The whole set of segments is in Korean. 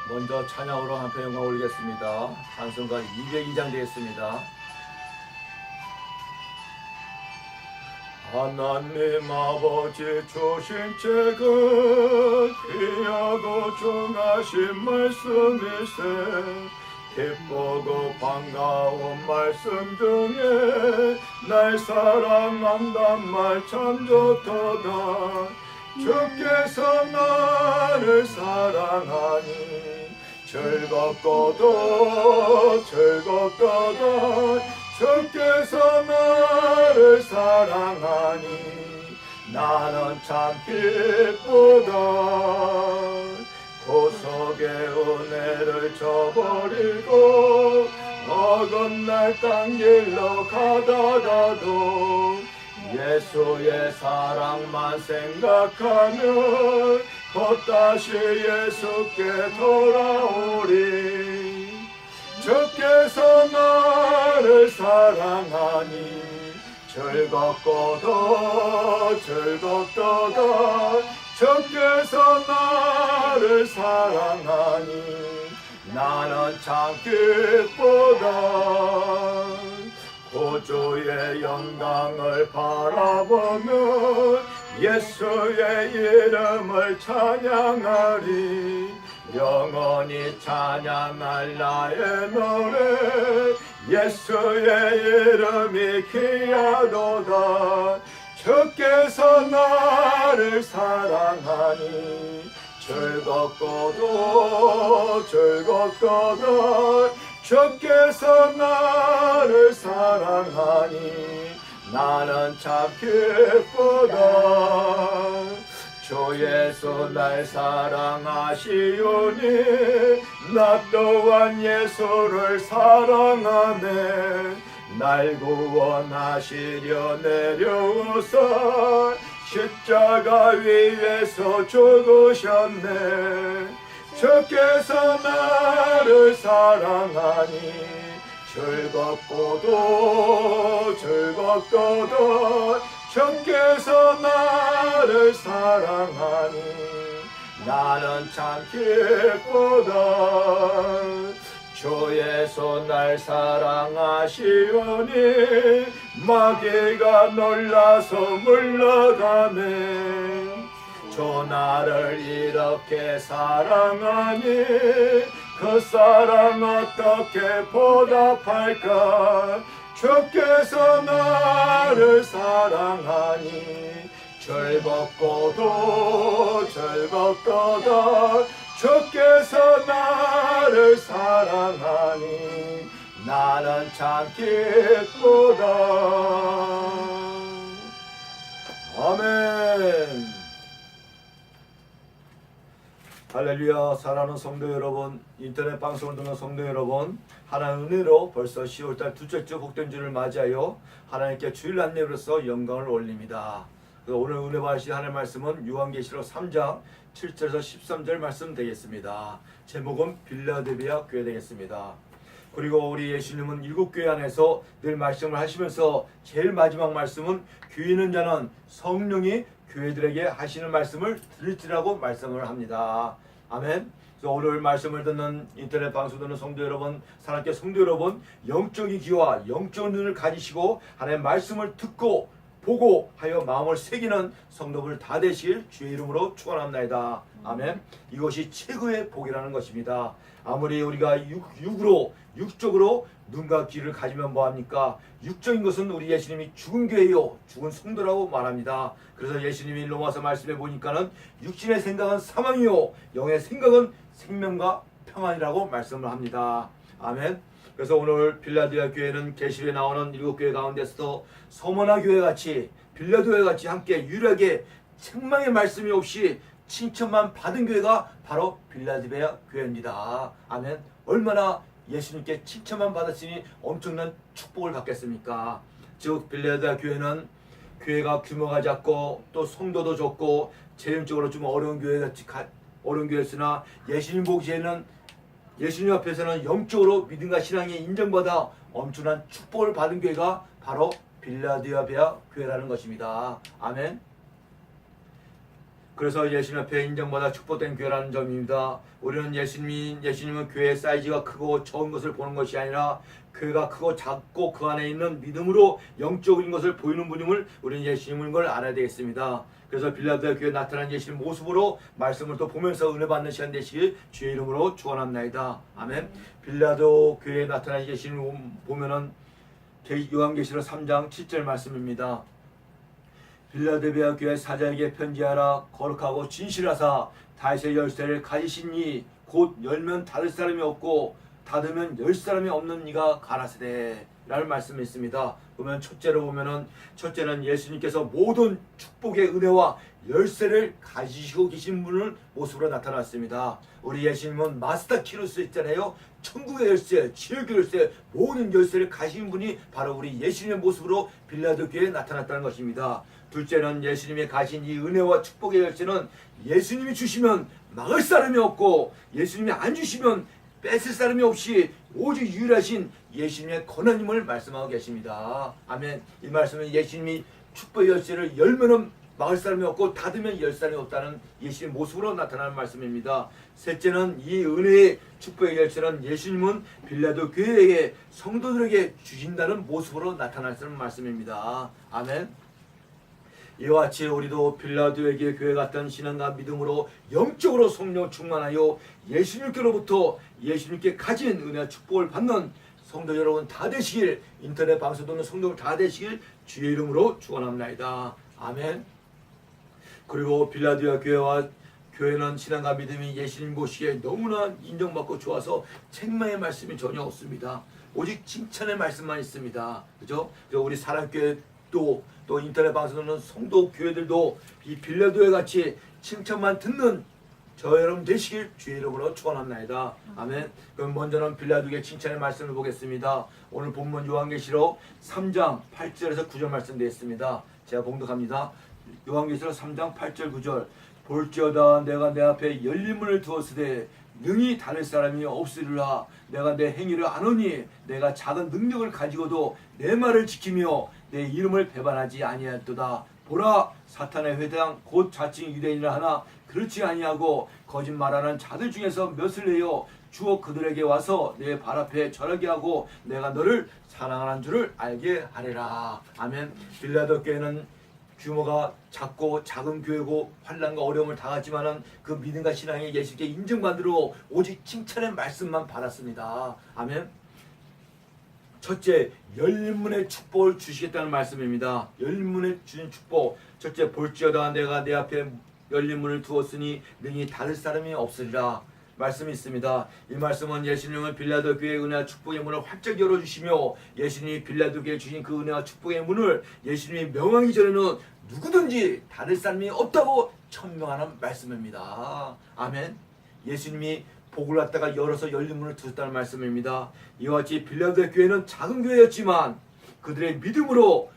먼저 찬양으로 한편 영광 올리겠습니다. 찬송가 202장 되겠습니다. 하나님 아버지 주신 책은 귀하고 중하신 말씀이세. 기쁘고 반가운 말씀 중에 날 사랑한단 말 참 좋도다. 주께서 나를 사랑하니 즐겁고도 즐겁도다. 주께서 나를 사랑하니 나는 참 기쁘다. 구속의 은혜를 저버리고 어긋날 딴 길로 가다가도 예수의 사랑만 생각하면 곧 다시 예수께 돌아오리. 주께서 나를 사랑하니 즐겁고도 즐겁도다. 주께서 나를 사랑하니 나는 참 기쁘다. 구주의 영광을 바라보며 예수의 이름을 찬양하리. 영원히 찬양할 나의 노래 예수의 이름이 귀하도다. 주께서 나를 사랑하니 즐겁고도 즐겁도다. 주께서 나를 사랑하니 나는 참 기쁘다. 주 예수 날 사랑하시오니 나 또한 예수를 사랑하네. 날 구원하시려 내려오사 십자가 위에서 죽으셨네. 주께서 나를 사랑하니 즐겁고도 즐겁도다. 주께서 나를 사랑하니 나는 참 기쁘다. 주 예수 날 사랑하시오니 마귀가 놀라서 물러가네. 주 나를 이렇게 사랑하니 그 사랑 어떻게 보답할까. 주께서 나를 사랑하니 즐겁고도 즐겁도다. 주께서 나를 사랑하니 나는 참 기쁘다. 아멘. 할렐루야. 사랑하는 성도 여러분, 인터넷 방송을 듣는 성도 여러분, 하나님의 은혜로 벌써 10월달 둘째 주 복된 주를 맞이하여 하나님께 주일 안내로서 영광을 올립니다. 오늘 은혜 받으실 하나님의 말씀은 요한계시록 3장 7절에서 13절 말씀 되겠습니다. 제목은 빌라델비아 교회 되겠습니다. 그리고 우리 예수님은 7교회 안에서 늘 말씀을 하시면서 제일 마지막 말씀은 귀 있는 자는 성령이 교회들에게 하시는 말씀을 들으시라고 말씀을 합니다. 아멘. 그래서 오늘 말씀을 듣는 인터넷 방송 듣는 성도 여러분, 사랑하는 성도 여러분, 영적인 귀와 영적인 눈을 가지시고 하나님의 말씀을 듣고 보고 하여 마음을 새기는 성도들 다 되실 주의 이름으로 축원합니다. 아멘. 이것이 최고의 복이라는 것입니다. 아무리 우리가 육적으로 눈과 귀를 가지면 뭐합니까? 육적인 것은 우리 예수님이 죽은 교회요, 죽은 성도라고 말합니다. 그래서 예수님이 로마서 말씀해 보니까는 육신의 생각은 사망이요 영의 생각은 생명과 평안이라고 말씀을 합니다. 아멘. 그래서 오늘 빌라델비아 교회는 계시록에 나오는 7교회 가운데서도 서머나 교회같이 빌라델비아 같이 함께 유일하게 책망의 말씀이 없이 칭찬만 받은 교회가 바로 빌라델비아 교회입니다. 아멘. 얼마나 예수님께 칭찬만 받았으니 엄청난 축복을 받겠습니까? 즉 빌라델비아 교회는 교회가 규모가 작고 또 성도도 적고 재정적으로 좀 어려운 교회였으나 예수님 보시에는 예수님 앞에서는 영적으로 믿음과 신앙이 인정받아 엄청난 축복을 받은 교회가 바로 빌라델비아 교회라는 것입니다. 아멘. 그래서 예수님 앞에 인정받아 축복된 교회라는 점입니다. 우리는 예수님은 교회의 사이즈가 크고 적은 것을 보는 것이 아니라 교회가 크고 작고 그 안에 있는 믿음으로 영적인 것을 보이는 분임을 우리는 예수님인 걸 알아야 되겠습니다. 그래서 빌라도의 교회에 나타난 예수님 모습으로 말씀을 또 보면서 은혜 받는 시간 되시길 주의 이름으로 축원합니다. 아멘. 빌라도 교회에 나타난 예수님 보면은 요한계시록 3장 7절 말씀입니다. 빌라델비아 교회 사자에게 편지하라. 거룩하고 진실하사 다윗의 열쇠를 가지신 이 곧 열면 닫을 사람이 없고 닫으면 열 사람이 없는 이가 가라사대 라는 말씀이 있습니다. 보면 첫째는 예수님께서 모든 축복의 은혜와 열쇠를 가지시고 계신 분을 모습으로 나타났습니다. 우리 예수님은 마스터 키로 수 있잖아요. 천국의 열쇠, 지옥의 열쇠, 모든 열쇠를 가진 분이 바로 우리 예수님의 모습으로 빌라도 교회에 나타났다는 것입니다. 둘째는 예수님이 가진 이 은혜와 축복의 열쇠는 예수님이 주시면 막을 사람이 없고 예수님이 안 주시면 뺏을 사람이 없이 오직 유일하신 예수님의 권한임을 말씀하고 계십니다. 아멘. 이 말씀은 예수님이 축복의 열쇠를 열면은 막을 사람이 없고 닫으면 열 사람이 없다는 예수님의 모습으로 나타나는 말씀입니다. 셋째는 이 은혜의 축복의 열쇠는 예수님은 빌라도 교회에게 성도들에게 주신다는 모습으로 나타나는 말씀입니다. 아멘. 이와 같이 우리도 빌라도에게 교회 같은 신앙과 믿음으로 영적으로 성령 충만하여 예수님께로부터 예수님께 가진 은혜와 축복을 받는 성도 여러분 다 되시길, 인터넷 방송 듣는 성도들 다 되시길 주의 이름으로 축원합니다. 아멘. 그리고 빌라도야 교회는 신앙과 믿음이 예수님 보시기에 너무나 인정받고 좋아서 책망의 말씀이 전혀 없습니다. 오직 칭찬의 말씀만 있습니다. 그죠? 우리 사랑교회 또 인터넷 방송하는 성도 교회들도 이 빌라도에 같이 칭찬만 듣는 저 여러분 되시길 주의 이름으로 축원합니다. 아멘. 그럼 먼저는 빌라도의 칭찬의 말씀을 보겠습니다. 오늘 본문 요한계시록 3장 8절에서 9절 말씀 되겠습니다. 제가 봉독합니다. 요한계시록 3장 8절 9절. 볼지어다 내가 내 앞에 열린 문을 두었으되 능히 닫을 사람이 없으리라. 내가 내 행위를 아노니 내가 작은 능력을 가지고도 내 말을 지키며 내 이름을 배반하지 아니하였도다. 보라, 사탄의 회당 곧 자칭 유대인이라 하나 그렇지 아니하고 거짓말하는 자들 중에서 몇을 내어 주어 그들에게 와서 내 발 앞에 절하게 하고 내가 너를 사랑하는 줄을 알게 하리라. 아멘. 빌라도 교회는 규모가 작고 작은 교회고 환난과 어려움을 당하지만은 그 믿음과 신앙이 예수께 인정받으러 오직 칭찬의 말씀만 받았습니다. 아멘. 첫째, 열린 문의 축복을 주시겠다는 말씀입니다. 열린 문에 주신 축복. 첫째, 볼지어다 내가 내 앞에 열린 문을 두었으니 능히 닫을 사람이 없으리라. 말씀이 있습니다. 이 말씀은 예수님은 빌라도 교회의 은혜와 축복의 문을 활짝 열어주시며 예수님이 빌라도 교회에 주신 그 은혜와 축복의 문을 예수님이 명하기 전에는 누구든지 닫을 사람이 없다고 천명하는 말씀입니다. 아멘. 예수님이 복을 갖다가 열어서 열린 문을 두셨다는 말씀입니다. 이와 같이 빌라도 교회는 작은 교회였지만 그들의 믿음으로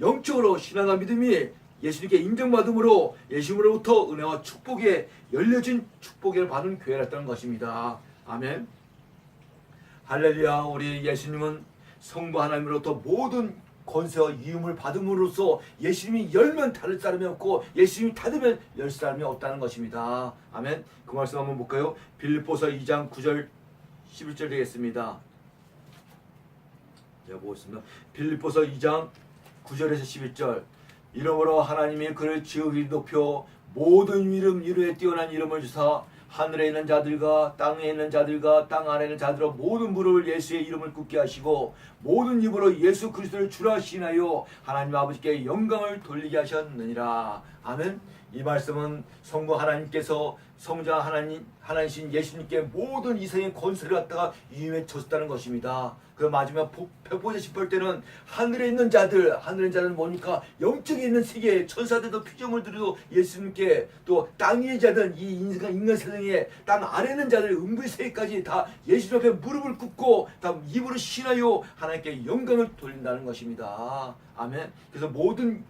영적으로 신앙과 믿음이 예수님께 인정받음으로 예수님으로부터 은혜와 축복에 열려진 축복을 받은 교회였다는 것입니다. 아멘. 할렐루야. 우리 예수님은 성부 하나님으로부터 모든 권세와 이음을 받음으로써 예수님이 열면 닫을 사람이 없고 예수님이 닫으면 열 사람이 없다는 것입니다. 아멘. 그 말씀 한번 볼까요? 빌립보서 2장 9절 11절 되겠습니다. 제가 보겠습니다. 빌립보서 2장 9절에서 11절. 이러므로 하나님이 그를 지극히 높여 모든 이름 이루에 뛰어난 이름을 주사 하늘에 있는 자들과 땅에 있는 자들과 땅 아래 있는 자들로 모든 무릎을 예수의 이름을 굳게 하시고 모든 입으로 예수 그리스도를 주라 시인하여 하나님 아버지께 영광을 돌리게 하셨느니라. 아멘. 이 말씀은 성부 하나님께서 성자 하나님신 예수님께 모든 이생의 권세를 갖다가 위임해 줬다는 것입니다. 그 마지막 백보자 볼 때는 하늘에 있는 자들은 뭡니까? 영적에 있는 세계 천사들도 피조물 들여도 예수님께 또 땅 위의 자들 이 인간 세상에 땅 아래 있는 자들 음부의 세계까지 다 예수 앞에 무릎을 꿇고 다 입으로 신하여 하나님께 영광을 돌린다는 것입니다. 아멘. 그래서 모든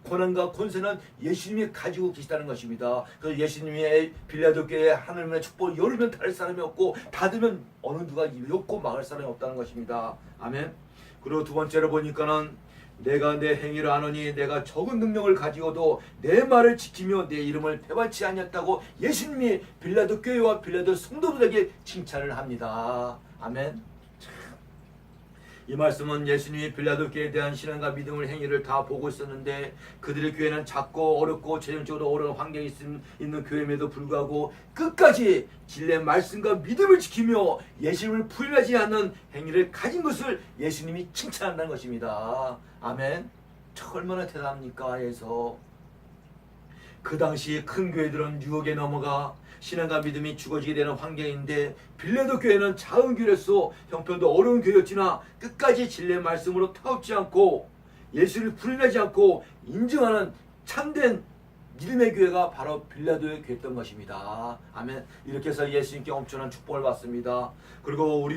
권한과 권세는 예수님이 가지고 계시다는 것입니다. 그래서 예수님의 빌라도 교회의 하늘문의 축복을 열면 닫을 사람이 없고 닫으면 어느 누가 엮고 막을 사람이 없다는 것입니다. 아멘. 그리고 두 번째로 보니까는 내가 내 행위를 아노니 내가 적은 능력을 가지고도 내 말을 지키며 내 이름을 배반치 아니었다고 예수님이 빌라도 교회와 빌라도 성도들에게 칭찬을 합니다. 아멘. 이 말씀은 예수님이 빌라도 교회에 대한 신앙과 믿음을 행위를 다 보고 있었는데 그들의 교회는 작고 어렵고 재정적으로 어려운 환경에 있는 교회임에도 불구하고 끝까지 진리의 말씀과 믿음을 지키며 예수님을 부인하지 않는 행위를 가진 것을 예수님이 칭찬한다는 것입니다. 아멘. 얼마나 대단합니까? 해서 그 당시 큰 교회들은 유혹에 넘어가 신앙과 믿음이 죽어지게 되는 환경인데 빌라도 교회는 작은 교회로서 형편도 어려운 교회였지나 끝까지 진리의 말씀으로 타협지 않고 예수를 부인하지 않고 인정하는 참된 믿음의 교회가 바로 빌라도의 교회였던 것입니다. 아멘. 이렇게 해서 예수님께 엄청난 축복을 받습니다. 그리고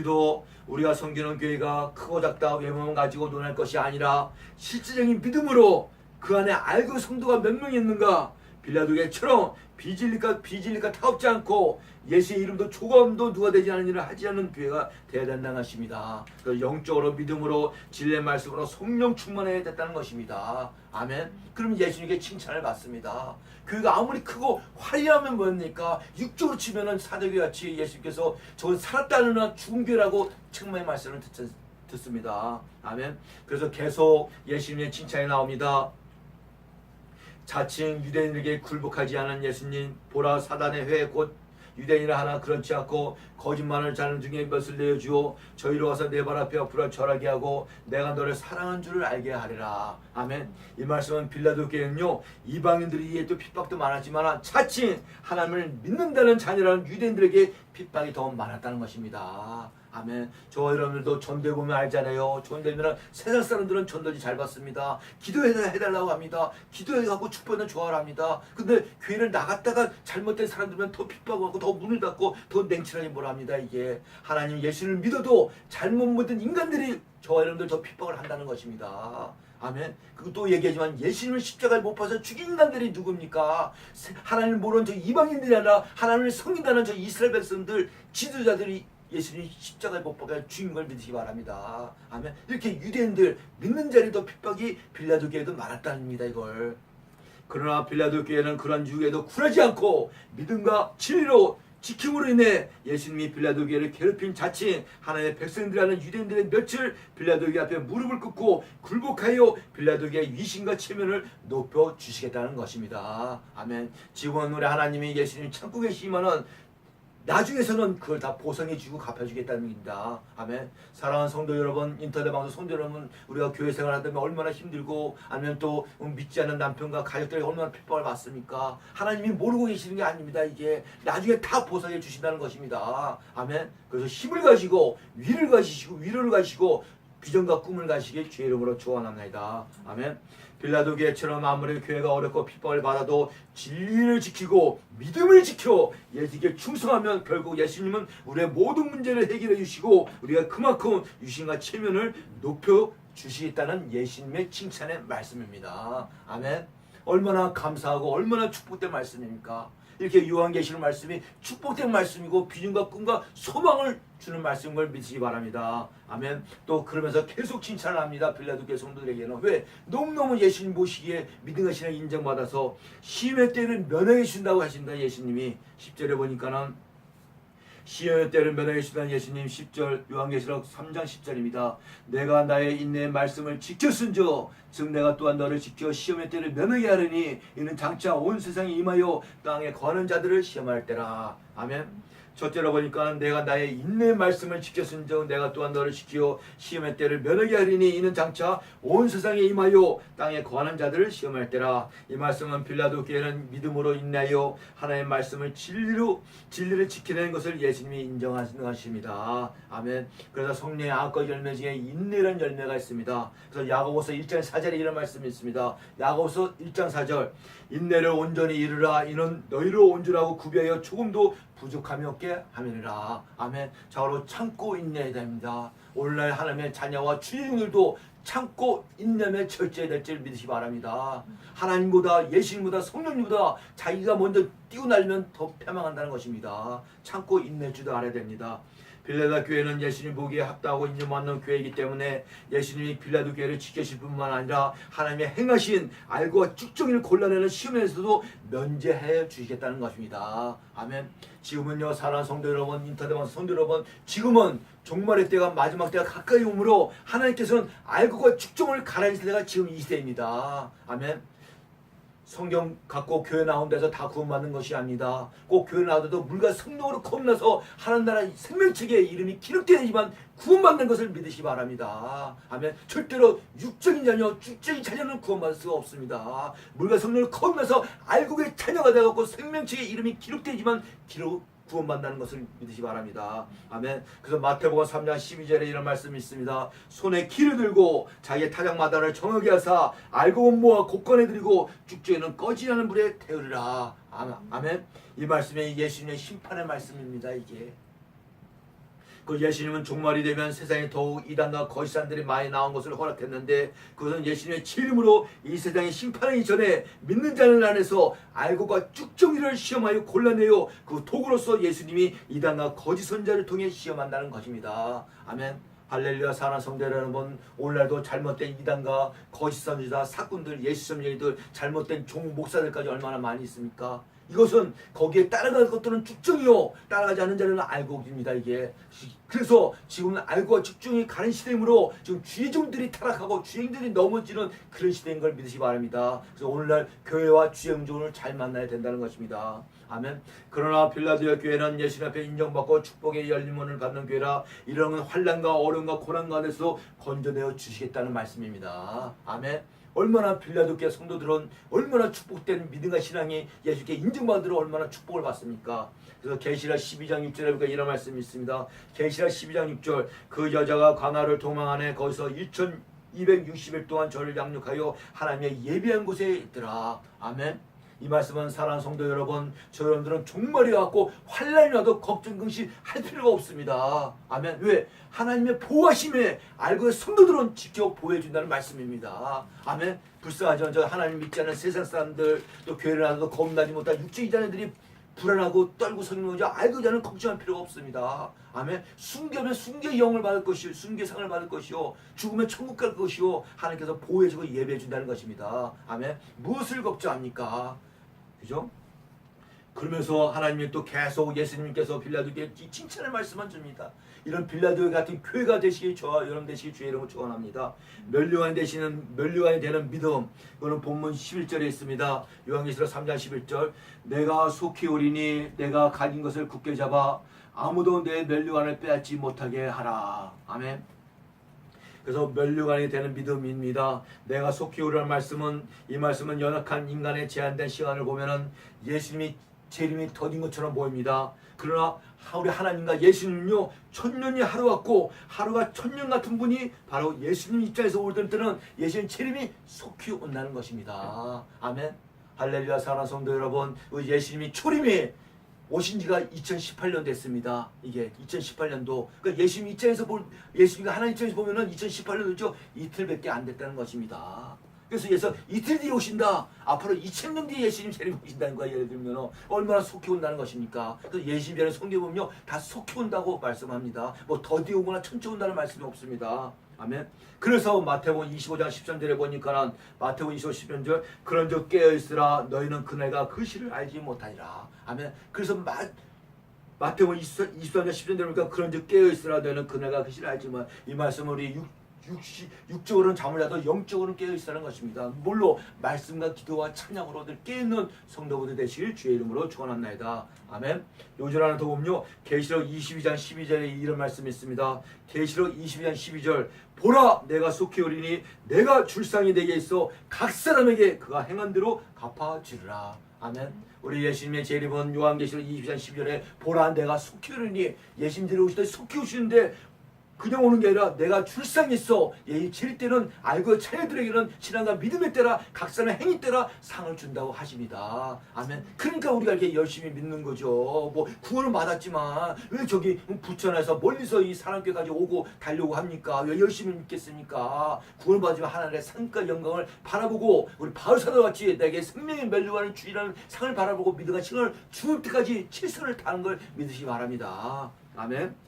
우리가 섬기는 교회가 크고 작다 외모만 가지고 논할 것이 아니라 실질적인 믿음으로 그 안에 알고 성도가 몇 명이 있는가, 빌라도교회처럼 비진리가 타협지 않고 예수의 이름도 조금도 누가 되지 않은 일을 하지 않는 교회가 되어야 된다는 것입니다. 영적으로 믿음으로 진리의 말씀으로 성령 충만해야 됐다는 것입니다. 아멘. 그럼 예수님께 칭찬을 받습니다. 교회가 아무리 크고 화려하면 뭡니까? 육적으로 치면은 사대교회 같이 예수님께서 저건 살았다느나 죽은 교회라고 책망의 말씀을 듣습니다. 아멘. 그래서 계속 예수님의 칭찬이 나옵니다. 자칭 유대인에게 굴복하지 않은 예수님, 보라 사단의 회 곧 유대인이라 하나 그렇지 않고 거짓말을 자는 중에 몇을 내어주어 저희로 와서 내 발 앞에 불을 절하게 하고 내가 너를 사랑한 줄을 알게 하리라. 아멘. 이 말씀은 빌라도 교회는요, 이방인들이 이에 또 핍박도 많았지만 자칭 하나님을 믿는다는 자녀라는 유대인들에게 핍박이 더 많았다는 것입니다. 아멘. 저와 여러분들도 전도해 보면 알잖아요. 전도하면 세상 사람들은 전도지 잘 받습니다. 기도해달라고 합니다. 기도해갖고 축복하는 좋아를 합니다. 근데 교회를 나갔다가 잘못된 사람들은 더 핍박하고 더 문을 닫고 더 냉철하게 뭐라 합니다. 이게 하나님 예수를 믿어도 잘못 믿은 인간들이 저와 여러분들 더 핍박을 한다는 것입니다. 아멘. 그리고 또 얘기하지만 예수님을 십자가에 못 박아서 죽인 인간들이 누굽니까? 하나님을 모르는 저 이방인들이 아니라 하나님을 섬긴다는 저 이스라엘 백성들, 지도자들이 예수님이 십자가에 못 박아 죽인 걸 믿으시기 바랍니다. 아멘. 이렇게 유대인들 믿는 자리도 핍박이 빌라도 교회도 많았답니다. 이걸. 그러나 빌라도 교회는 그런 유혹에도 굴하지 않고 믿음과 진리로 지킴으로 인해 예수님이 빌라도 교회를 괴롭힌 자칭 하나님의 백성들이라는 유대인들의 며칠 빌라도 교회 앞에 무릎을 꿇고 굴복하여 빌라도 교회의 위신과 체면을 높여주시겠다는 것입니다. 아멘. 지금은 우리 하나님이 예수님 참고 계시지만은 나중에서는 그걸 다 보상해주고 갚아주겠다는 얘기입니다. 아멘. 사랑하는 성도 여러분, 인터넷 방송 성도 여러분, 우리가 교회 생활하다면 얼마나 힘들고 아니면 또 믿지 않는 남편과 가족들이 얼마나 핍박을 받습니까? 하나님이 모르고 계시는 게 아닙니다. 이게 나중에 다 보상해 주신다는 것입니다. 아멘. 그래서 힘을 가지고 위로를 가지시고 비전과 꿈을 가시길 주의 이름으로 축원합니다. 아멘. 빌라도 교회처럼 아무리 교회가 어렵고 핍박을 받아도 진리를 지키고 믿음을 지켜 예수님께 충성하면 결국 예수님은 우리의 모든 문제를 해결해 주시고 우리가 그만큼 유신과 체면을 높여 주시겠다는 예수님의 칭찬의 말씀입니다. 아멘. 얼마나 감사하고 얼마나 축복된 말씀입니까? 이렇게 요한계시록 말씀이 축복된 말씀이고 비전과 꿈과 소망을 주는 말씀인 걸 믿으시기 바랍니다. 아멘. 또 그러면서 계속 칭찬을 합니다. 빌라도 교회 성도들에게는. 왜? 너무너무 예수님 보시기에 믿음과 신앙 인정받아서 시험의 때를 면하게 준다고 하신다. 예수님이 10절에 보니까는 시험의 때를 면하게 주시는 예수님 10절 요한계시록 3장 10절입니다. 내가 나의 인내의 말씀을 지켰은즉 즉 내가 또한 너를 지켜 시험의 때를 면하게 하리니 이는 장차 온 세상에 임하여 땅에 거하는 자들을 시험할 때라. 아멘. 첫째로 보니까 내가 나의 인내의 말씀을 지켰은즉 내가 또한 너를 지켜 시험의 때를 면하게 하리니 이는 장차 온 세상에 임하여 땅에 거하는 자들을 시험할 때라. 이 말씀은 빌라도 교회는 믿음으로 인내하여 하나님의 말씀을 진리를 지키는 것을 예수님이 인정하시는 것입니다. 아멘. 그래서 성령의 악과 열매 중에 인내라는 열매가 있습니다. 그래서 야고보서 1장 4절에 이런 말씀이 있습니다. 야고보서 1장 4절 인내를 온전히 이루라. 이는 너희로 온 줄 알고 구비하여 조금도 부족함이 없게 하느니라. 아멘. 자로 참고 인내해야 됩니다. 오늘날 하나님의 자녀와 주인들도 참고 인내에 철저해야 될 줄 믿으시기 바랍니다. 하나님보다 예수님보다 성령님보다 자기가 먼저 뛰어날면 더 패망한다는 것입니다. 참고 인내할 줄도 알아야 됩니다. 빌라도 교회는 예수님 보기에 합당하고 인정받는 교회이기 때문에 예수님이 빌라도 교회를 지키실 뿐만 아니라 하나님의 행하신 알고와 쭉정이를 골라내는 시험에서도 면제해 주시겠다는 것입니다. 아멘. 지금은요, 사랑하는 성도 여러분, 인터넷 성도 여러분, 지금은 종말의 때가 마지막 때가 가까이 오므로 하나님께서는 알고와 쭉정을 가라앉힐 때가 지금 이 시대입니다. 아멘. 성경 갖고 교회 나온 데서 다 구원받는 것이 아니다. 꼭 교회 나와도 물과 성령으로 겁나서 하나님 나라 생명책에 이름이 기록되지만 구원받는 것을 믿으시기 바랍니다. 아멘. 절대로 육적인 자녀, 육적인 자녀는 구원받을 수가 없습니다. 물과 성령을 겁나서 알고의 자녀가 되었고 생명책에 이름이 기록되지만 구원받는 것을 믿으시기 바랍니다. 아멘. 그래서 마태복음 3장 12절에 이런 말씀이 있습니다. 손에 키를 들고 자기의 타작마다를 정하게 하사 알고 온 모아 곳간에 들이고 쭉정이는 꺼지지 않는 불에 태우리라. 아멘. 이 말씀이 예수님의 심판의 말씀입니다. 이게 그 예수님은 종말이 되면 세상에 더욱 이단과 거짓사들이 많이 나온 것을 허락했는데 그것은 예수님의 이름으로 이 세상에 심판하기 전에 믿는 자들 안에서 알고가 쭉정이를 시험하여 골라내요 그 도구로서 예수님이 이단과 거짓 선자를 통해 시험한다는 것입니다. 아멘. 할렐루야. 사랑하는 성도 여러분, 오늘날도 잘못된 이단과 거짓 선지자, 사꾼들, 예수점쟁이들, 잘못된 종 목사들까지 얼마나 많이 있습니까? 이것은 거기에 따라갈 것들은 쭉정이요 따라가지 않는 자는 알고입니다. 이게 그래서 지금은 알고와 쭉정이 가는 시대이므로 지금 주의종들이 타락하고 주의종들이 넘어지는 그런 시대인 걸 믿으시기 바랍니다. 그래서 오늘날 교회와 주의종을 잘 만나야 된다는 것입니다. 아멘. 그러나 빌라도야 교회는 예수님 앞에 인정받고 축복의 열린 문을 받는 교회라 이런 환난과 어려움과 고난 가운데서 건져내어 주시겠다는 말씀입니다. 아멘. 얼마나 빌라도 교회 성도들은 얼마나 축복된 믿음과 신앙이 예수께 인정받으러 얼마나 축복을 받습니까? 그래서 계시록 12장 6절에 보니까 이런 말씀이 있습니다. 계시록 12장 6절 그 여자가 광야를 도망하네 거기서 1260일 동안 저를 양육하여 하나님의 예비한 곳에 있더라. 아멘. 이 말씀은 사랑하는 성도 여러분, 저 여러분들은 종말이 왔고 환난이 와도 걱정 근심 할 필요가 없습니다. 아멘. 왜? 하나님의 보호하심에 알고 성도들은 직접 보호해준다는 말씀입니다. 아멘. 불쌍하죠. 저 하나님 믿지 않는 세상 사람들 또 교회를 나와도 겁나지 못한 육체의 자녀들이 불안하고 떨고 서는 거죠. 알고 자는 걱정할 필요가 없습니다. 아멘. 순교면 순교의 영을 받을 것이요 순교의 상을 받을 것이요 죽으면 천국 갈 것이요 하나님께서 보호해주고 예배해준다는 것입니다. 아멘. 무엇을 걱정합니까? 그죠? 그러면서 하나님이 또 계속 예수님께서 빌라도에게 칭찬의 말씀만 줍니다. 이런 빌라도 같은 교회가 되시기 저와 여러분 되시기 주의 이름으로 축원합니다. 면류관이 되는 믿음. 이거는 본문 11절에 있습니다. 요한계시록 3장 11절. 내가 속히 오리니 내가 가진 것을 굳게 잡아 아무도 내 면류관을 빼앗지 못하게 하라. 아멘. 그래서 면류관이 되는 믿음입니다. 내가 속히 오리라는 말씀은 이 말씀은 연약한 인간의 제한된 시간을 보면은 예수님이 재림이 더딘 것처럼 보입니다. 그러나 우리 하나님과 예수님은요 천년이 하루 같고 하루가 천년 같은 분이 바로 예수님 입장에서 올 때는 예수님 재림이 속히 온다는 것입니다. 아멘. 할렐루야. 사랑하는 성도 여러분, 예수님이 초림이 오신 지가 2018년 됐습니다. 이게 2018년도. 그러니까 예수님 입장에서 예수님과 하나님 입장에서 보면은 2018년도죠. 이틀밖에 안 됐다는 것입니다. 그래서 이틀 뒤에 오신다. 앞으로 2000년 뒤에 예수님 재림 오신다는 거야. 예를 들면 얼마나 속히 온다는 것입니까? 그래서 예수님 전에 성경 보면요 다 속히 온다고 말씀합니다. 뭐 더디 오거나 천천히 온다는 말씀이 없습니다. 아멘. 그래서 마태복음 25장 13절에 보니까는 마태복음 25장 13절 그런즉 깨어있으라 너희는 그날과 그 시를 알지 못하리라. 아멘. 그래서 마태복음 24장 13절에 보니까 그런즉 깨어있으라 너희는 그날과 그 시를 알지 못하리라. 이 말씀은 우리 육적으로는 잠을 자도 영적으로는 깨어있다는 것입니다. 물로 말씀과 기도와 찬양으로 깨어있는 성도분들 되시길 주의 이름으로 축원합니다. 아멘. 요절 하나 더 보면요 계시록 22장 12절에 이런 말씀이 있습니다. 계시록 22장 12절 보라 내가 속히 오리니 내가 줄상이 내게 있어 각 사람에게 그가 행한 대로 갚아주리라. 아멘. 우리 예수님의 재림은 요한계시록 22장 12절에 보라 내가 속히 오리니 예수님 데려오실 때 속히 오시는데 그냥 오는 게 아니라 내가 줄상이 있어. 질 때는 알고 자녀들에게는 신앙과 믿음의 때라 각 사람의 행위 때라 상을 준다고 하십니다. 아멘. 그러니까 우리가 이렇게 열심히 믿는 거죠. 뭐 구원을 받았지만 왜 저기 부천에서 멀리서 이 사람께까지 오고 가려고 합니까? 왜 열심히 믿겠습니까? 구원을 받지만 하나님의 상과 영광을 바라보고 우리 바울사도 같이 내게 생명의 멸류관을 주이라는 상을 바라보고 믿음과 신을 죽을 때까지 최선을 다하는 걸 믿으시기 바랍니다. 아멘.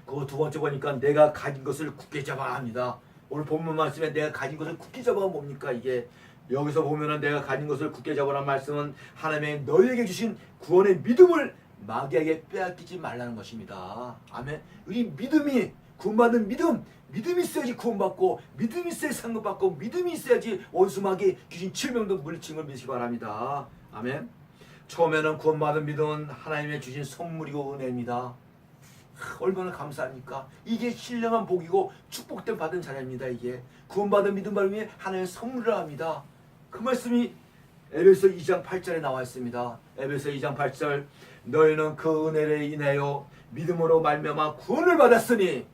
그 두 번째 보니까 내가 가진 것을 굳게 잡아 합니다. 오늘 본문 말씀에 내가 가진 것을 굳게 잡아가 뭡니까 이게? 여기서 보면은 내가 가진 것을 굳게 잡으란 말씀은 하나님의 너희에게 주신 구원의 믿음을 마귀에게 빼앗기지 말라는 것입니다. 아멘. 우리 믿음이 구원받는 믿음이 있어야지 구원받고, 믿음이 있어야지 상급받고, 믿음이 있어야지 원수 마귀 귀신 7명도 물리친 걸 믿으시기 바랍니다. 아멘. 처음에는 구원받은 믿음은 하나님의 주신 선물이고 은혜입니다. 얼마나 감사합니까? 이게 신령한 복이고 축복된 받은 자녀입니다. 이게 구원받은 믿음 바람에 하나님의 선물을 합니다. 그 말씀이 에베소 2장 8절에 나와 있습니다. 에베소 2장 8절 너희는 그 은혜를 인하여 믿음으로 말미암아 구원을 받았으니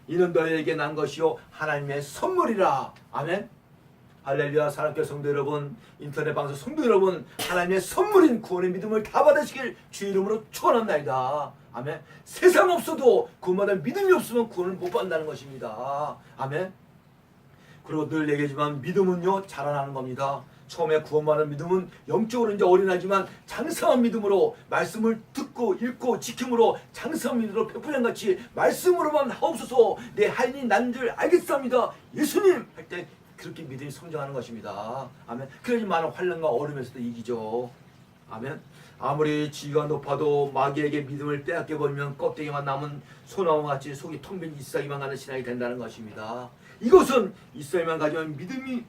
이는 너희에게 난 것이요 하나님의 선물이라. 아멘. 할렐루야. 사랑하는 성도 여러분, 인터넷 방송 성도 여러분, 하나님의 선물인 구원의 믿음을 다 받으시길 주의 이름으로 축원합니다. 아멘. 세상 없어도 구원받을 믿음이 없으면 구원을 못 받는다는 것입니다. 아멘. 그리고 늘 얘기하지만 믿음은요 자라나는 겁니다. 처음에 구원받는 믿음은 영적으로 이제 어린아이지만 장성한 믿음으로 말씀을 듣고 읽고 지킴으로 장성한 믿음으로 페프년같이 말씀으로만 하옵소서 내 하인이 난 줄 알겠습니다 예수님 할 때 그렇게 믿음이 성장하는 것입니다. 아멘. 그래야지 많은 환난과 어려움에서도 이기죠. 아멘. 아무리 지위가 높아도 마귀에게 믿음을 빼앗겨버리면 껍데기만 남은 소나무와 같이 속이 텅 빈 잎사귀만 가는 신앙이 된다는 것입니다. 이것은 잎사귀만 가지면 믿음이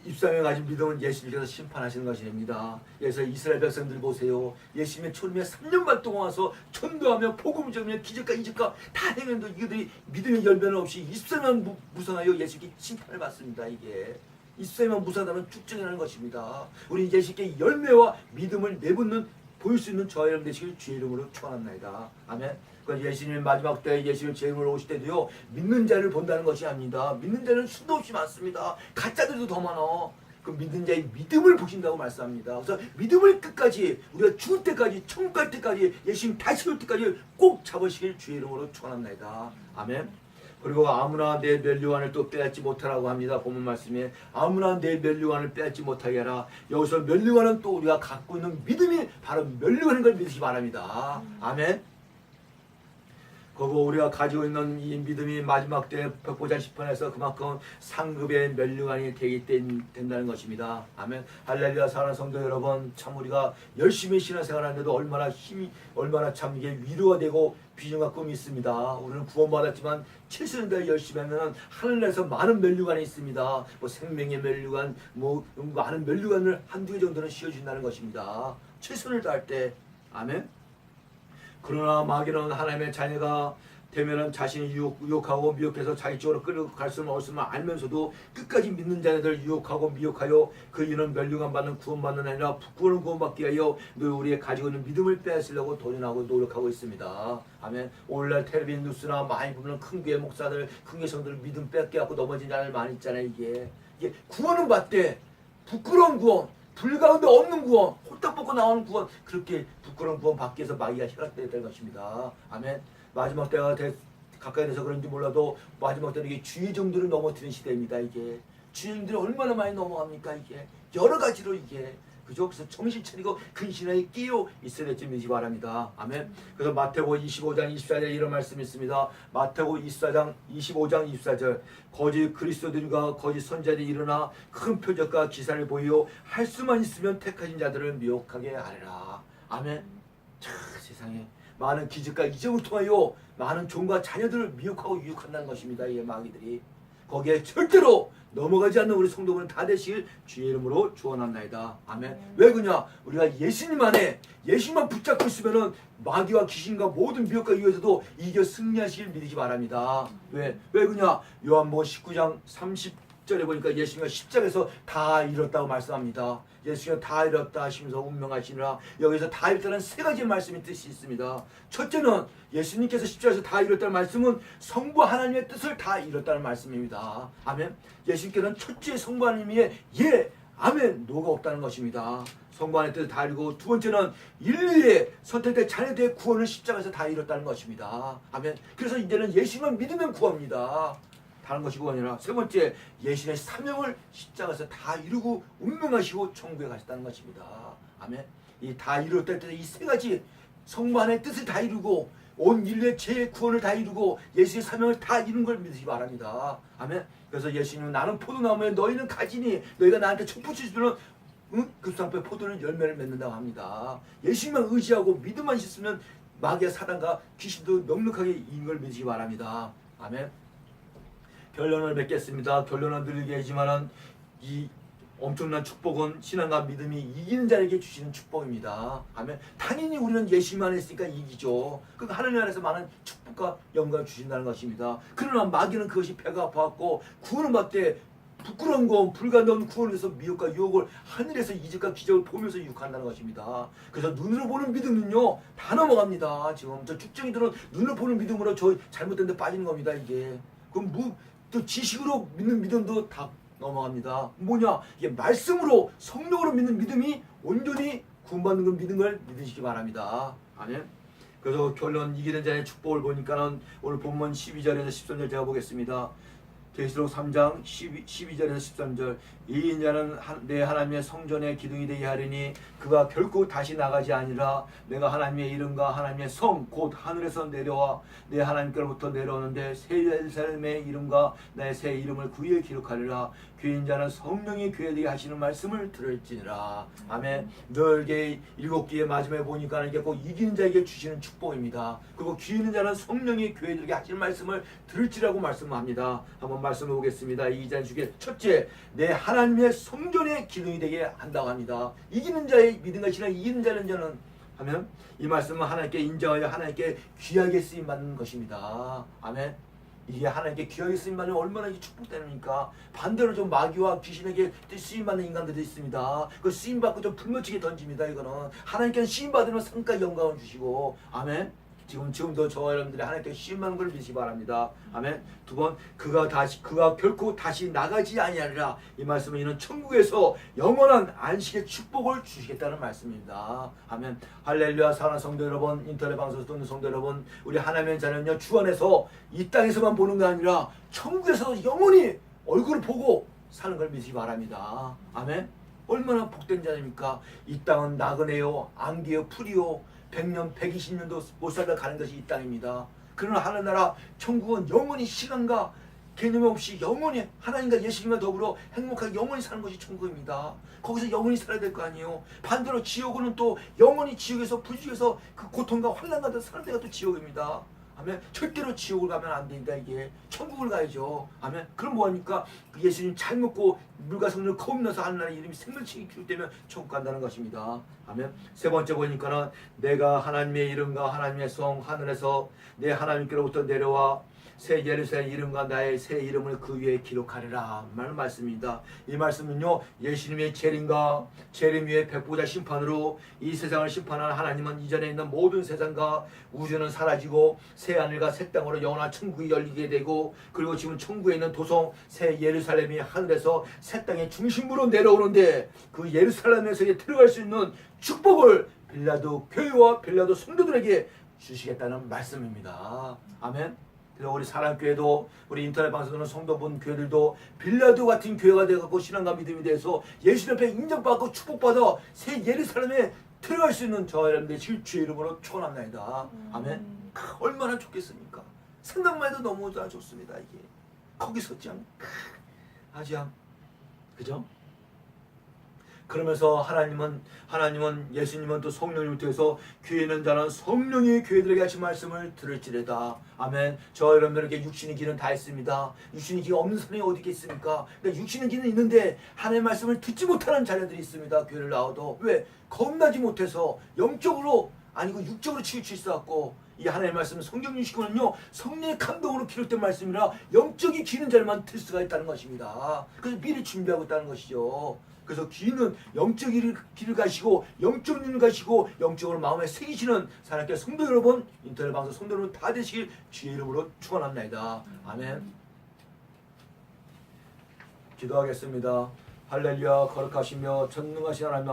입상에 가진 믿음은 예수님께서 심판하시는 것이 됩니다. 그래서 이스라엘 백성들 보세요. 예수님의 초림에 3년 반 동안 와서 전도하며 복음 전하며 기적과 이적과 다 행했는데 이들이 믿음의 열매는 없이 24년 무성하여 예수님께 심판을 받습니다. 이게 24년 무성하다는 축정이라는 것입니다. 우리 예수님께 열매와 믿음을 내붓는 보일 수 있는 저와 여러분 되시길 주의 이름으로 축원합니다. 아멘. 예수님 마지막 때 예수님 제 이름으로 오실 때도요 믿는 자를 본다는 것이 아닙니다. 믿는 자는 수도 없이 많습니다. 가짜들도 더 많아. 그 믿는 자의 믿음을 보신다고 말씀합니다. 그래서 믿음을 끝까지 우리가 죽을 때까지 천국 갈 때까지 예수님 다시 올 때까지 꼭 잡으시길 주의 이름으로 축원합니다. 아멘. 그리고 아무나 내 면류관을 또 빼앗지 못하라고 합니다. 본문 말씀에 아무나 내 면류관을 빼앗지 못하게 하라. 여기서 면류관은 또 우리가 갖고 있는 믿음이 바로 면류관인 걸 믿으시기 바랍니다. 아멘. 그리고 우리가 가지고 있는 이 믿음이 마지막 때 벽보자 10편에서 그만큼 상급의 면류관이 된다는 것입니다. 아멘. 할렐루야. 사랑하는 성도 여러분, 참 우리가 열심히 신앙생활하는데도 얼마나 참 이게 위로가 되고 비전과 꿈이 있습니다. 우리는 구원받았지만 7년대 열심히 하면 하늘에서 많은 면류관이 있습니다. 뭐 생명의 면류관, 뭐 많은 면류관을 한두 개 정도는 씌워준다는 것입니다. 7년을 다할 때. 아멘. 그러나 마귀는 하나님의 자녀가 되면은 자신이 유혹하고 미혹해서 자기 쪽으로 끌고 갈 수는 없음을 알면서도 끝까지 믿는 자녀들 유혹하고 미혹하여 그 이는 면류관 받는 구원받는 아니라 부끄러운 구원받기 위하여 늘 우리의 가지고 있는 믿음을 빼앗으려고 도전하고 노력하고 있습니다. 아멘. 오늘날 텔레비전 뉴스나 많이 보면 큰 교회 목사들, 큰 교회 성도들 믿음 뺏겨갖고 넘어진 자들 많이 있잖아요. 이게 구원은 받되 부끄러운 구원, 불 가운데 없는 구원, 홀딱 벗고 나오는 구원, 그렇게 부끄러운 구원 받기 위해서 마귀가 혈압되어야 될 것입니다. 아멘. 마지막 때가 가까이 돼서 그런지 몰라도 마지막 때는 이게 주의 정도를 넘어뜨리는 시대입니다. 이게 주의 정도를 얼마나 많이 넘어갑니까? 이게 여러 가지로 이게 그죠? 그래서 정신 차리고 근신하게 끼어 있어야 될지 믿으시기 바랍니다. 아멘. 그래서 마태복음 25장 24절에 이런 말씀이 있습니다. 마태복음 25장 24절 거짓 그리스도들과 거짓 선자들이 일어나 큰 표적과 기사를 보이어 할 수만 있으면 택하신 자들을 미혹하게 하리라. 아멘. 참 세상에 많은 기적과 이적을 통하여 많은 종과 자녀들을 미혹하고 유혹한다는 것입니다. 이 마귀들이 거기에 절대로 넘어가지 않는 우리 성도분은 다 되시길 주의 이름으로 축원합니다. 아멘. 왜 그러냐? 우리가 예수님 안에 예수님만 붙잡고 있으면은 마귀와 귀신과 모든 미혹과 이유에서도 이겨 승리하시길 믿으시 바랍니다. 왜 그러냐? 요한복음 19장 30절에 보니까 예수님이 십자가에서 다 이뤘다고 말씀합니다. 예수님은 다 이뤘다 하시면서 운명하시니라. 여기서 다 이뤘다는 세 가지 말씀이 뜻이 있습니다. 첫째는 예수님께서 십자가에서 다 이뤘다는 말씀은 성부 하나님의 뜻을 다 이뤘다는 말씀입니다. 아멘. 예수님께서는 첫째 성부 하나님의 아멘 노가 없다는 것입니다. 성부 하나님의 뜻을 다 이루고 두 번째는 인류의 선택된 자녀들의 구원을 십자가에서 다 이뤘다는 것입니다. 아멘. 그래서 이제는 예수님만 믿으면 구합니다. 다른 것이고 아니라 세 번째 예수님의 사명을 십자가에서 다 이루고 운명하시고 천국에 가셨다는 것입니다. 아멘. 이 다 이루었다 때 이 세 가지 성부 하나님의 뜻을 다 이루고 온 인류의 죄의 구원을 다 이루고 예수의 사명을 다 이룬 걸 믿으시기 바랍니다. 아멘. 그래서 예수님은 나는 포도나무에 너희는 가지니 너희가 나한테 촛붙이 주는 그 수상포의 포도는 열매를 맺는다고 합니다. 예수님만 의지하고 믿음만 있으면 마귀와 사단과 귀신도 넉넉하게 이긴 걸 믿으시기 바랍니다. 아멘. 결론을 맺겠습니다. 결론은 늘 얘기하지만은 이 엄청난 축복은 신앙과 믿음이 이기는 자에게 주시는 축복입니다. 아멘. 당연히 우리는 예수님 안에 있으니까 이기죠. 그러니까 하나님 안에서 많은 축복과 영광을 주신다는 것입니다. 그러나 마귀는 그것이 배가 아파갖고 구원을 받되 부끄러운 건 불가능한 구원을 위해서 미혹과 유혹을 하늘에서 이적과 기적을 보면서 유혹한다는 것입니다. 그래서 눈으로 보는 믿음은요 다 넘어갑니다. 지금 저 축쟁이들은 눈으로 보는 믿음으로 저 잘못된 데 빠지는 겁니다. 이게 그럼 또 지식으로 믿는 믿음도 다 넘어갑니다. 뭐냐? 이게 말씀으로 성령으로 믿는 믿음이 온전히 구원받는 걸 믿는 걸 믿으시기 바랍니다. 아멘. 그래서 결론 이기는 자의 축복을 보니까는 오늘 본문 12절에서 13절 제가 보겠습니다. 계시록 3장 12절에서 13절 이인 자는 내 하나님의 성전의 기둥이 되게 하리니 그가 결코 다시 나가지 아니라 내가 하나님의 이름과 하나님의 성 곧 하늘에서 내려와 내 하나님께로부터 내려오는데 새 예루살렘의 이름과 내 새 이름을 그 위에 기록하리라. 귀인 자는 성령이 교회 되게 하시는 말씀을 들을지니라. 아멘. 너에게 7기의 마지막에 보니까 이게 꼭 이기는 자에게 주시는 축복입니다. 그리고 귀 있는 자는 성령이 교회 되게 하시는 말씀을 들을지라고 말씀합니다. 한번 말씀해 보겠습니다. 이기는 자 중에 첫째, 내 하나님의 성전의 기둥이 되게 한다고 합니다. 이기는 자의 믿음과 신앙 이기는 자는 하면 이 말씀은 하나님께 인정하여 하나님께 귀하게 쓰임 받는 것입니다. 아멘. 이게 하나님께 귀하게 쓰임받으면 얼마나 축복되니까. 반대로 좀 마귀와 귀신에게 쓰임받는 인간들이 있습니다. 그 쓰임받고 좀 불모치게 던집니다. 이거는 하나님께 쓰임받으면 성과 영광을 주시고. 아멘. 지금도 저와 여러분들이 하나님께 쓰임받는 걸 믿으시기 바랍니다. 아멘. 두 번, 그가 결코 다시 나가지 아니하리라. 이 말씀은 이는 천국에서 영원한 안식의 축복을 주시겠다는 말씀입니다. 아멘. 할렐루야. 사랑하는 성도 여러분, 인터넷 방송 듣는 성도 여러분, 우리 하나님의 자는요 주 안에서 이 땅에서만 보는 게 아니라 천국에서 영원히 얼굴을 보고 사는 걸 믿으시기 바랍니다. 아멘. 얼마나 복된 자입니까? 이 땅은 나그네요, 안개요, 풀이요, 100년, 120년도 못 살다 가는 것이 이 땅입니다. 그러나 하늘나라 천국은 영원히 시간과 개념 없이 영원히 하나님과 예수님과 더불어 행복하게 영원히 사는 것이 천국입니다. 거기서 영원히 살아야 될 거 아니에요. 반대로 지옥은 또 영원히 지옥에서 불지옥에서 그 고통과 환난 가운데 사는 데가 또 지옥입니다. 아멘. 절대로 지옥을 가면 안 됩니다. 이게 천국을 가야죠. 아멘. 그럼 뭐합니까? 그 예수님 잘 먹고 물과 성령을 거듭나서 하나님의 이름이 생명책이 기록되면 천국 간다는 것입니다. 아멘. 세 번째 보니까는 내가 하나님의 이름과 하나님의 성 하늘에서 내 하나님께로부터 내려와 새 예루살렘 이름과 나의 새 이름을 그 위에 기록하리라 라는 말씀입니다. 이 말씀은요 예수님의 재림 위에 백보자 심판으로 이 세상을 심판하는 하나님은 이전에 있는 모든 세상과 우주는 사라지고 새 하늘과 새 땅으로 영원한 천국이 열리게 되고, 그리고 지금 천국에 있는 도성 새 예루살렘이 하늘에서 새 땅의 중심부로 내려오는데 그 예루살렘에서 들어갈 수 있는 축복을 빌라도 교회와 빌라도 성도들에게 주시겠다는 말씀입니다. 아멘. 그래서 우리 사랑교회도 우리 인터넷 방송하는 성도분 교회들도 빌라도 같은 교회가 되어서 신앙과 믿음이 돼서 예수님 앞에 인정받고 축복받아 새 예루살렘에 들어갈 수 있는 저와 여러분들의 주의 이름으로 축원합니다. 아멘. 얼마나 좋겠습니까? 생각만 해도 너무 좋습니다. 이게 거기서 짱 아지양 그죠? 그러면서 하나님은 예수님은 또 성령님을 통해서 귀에 있는 자는 성령이 교회들에게 하신 말씀을 들을지래다. 아멘. 저 여러분들에게 육신의 길은 다 있습니다. 육신의 길이 없는 사람이 어디 있겠습니까? 그러니까 육신의 길은 있는데 하나님의 말씀을 듣지 못하는 자녀들이 있습니다. 교회를 나와도. 왜? 겁나지 못해서 영적으로 아니고 육적으로 치우쳐 있어갖고, 이 하나님의 말씀은 성경 유식은요 성령의 감동으로 기록된 말씀이라 영적이 귀는 자만 들 수가 있다는 것입니다. 그래서 미리 준비하고 있다는 것이죠. 그래서 귀는 영적 길을 가시고 영적 눈을 가시고 영적으로 마음에 새기시는 사랑께 성도 여러분, 인터넷 방송 성도 여러분 다 되시길 주의 이름으로 축원합니다. 아멘. 기도하겠습니다. 할렐루야. 거룩하시며 전능하신 하나님